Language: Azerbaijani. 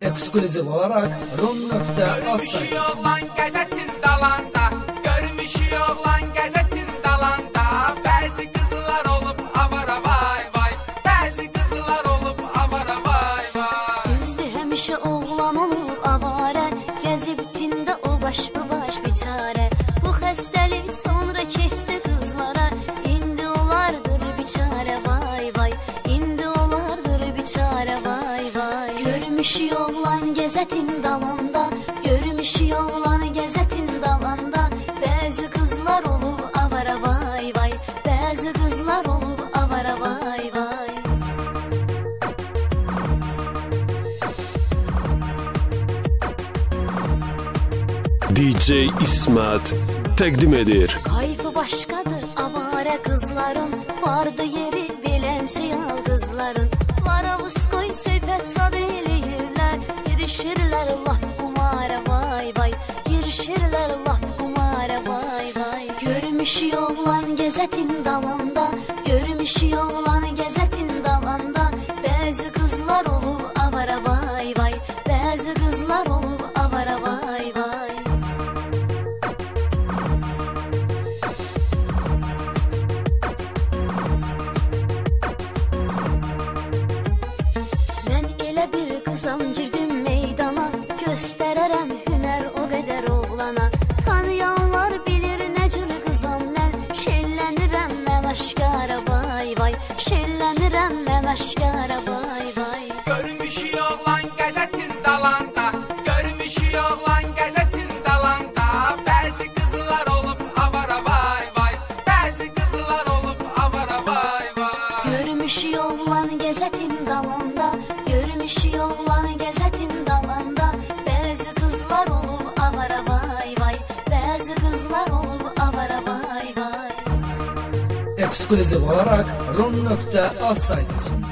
Ekskluzif olarak Rum.az Görmüşü oğlan gazetin dalanda, görmüşü oğlan gazetin dalanda. Bəzi kızlar olup avara vay vay, bəzi kızlar olup avara vay vay. Üzdü həmişə oğlan olub avara, gəzib tində o baş bu baş biçare. Bu xəstəlik sonra keçdi qızlara, indi olardır biçare vay vay, indi olardır biçare vay vay. Görmüşü oğlan gəzətin dalanda, görmüşü oğlan gəzətin dalanda. Bəzi qızlar olub avara vay vay, bəzi qızlar olub avara vay vay. DJ İsmet təqdim edir. Kayfı başqadır avara qızların, vardı yeri beləncə yaldızların. Varavuz qoy söhbət sad eləyirlər, girişirlər Allah umara vay vay, girişirlər Allah umara vay vay. Görmüşü oğlan gəzətin dalanda, görmüşü oğlan gəzətin dalanda. Bəzi qızlar olub avara vay vay, bəzi qızlar olub avara vay vay. Qızam girdim meydana, göstərərəm hünər o qədər oğlana. Tanıyanlar bilir nə cür qızam mən, şəllənirəm mən aşkara vay vay, şəllənirəm mən aşkara vay vay. Görmüşü oğlan gazetin dalanda, görmüşü oğlan gazetin dalanda. Bəzi kızlar olup avara vay vay, bəzi kızlar olup avara vay vay. Görmüşü oğlan gəzətin dalanda, görmüşü oğlan gəzətin dalanda. Bəzi qızlar olub avara vay vay, bəzi qızlar olub avara vay vay. Ekskluzif olarak Rum.az saytı için.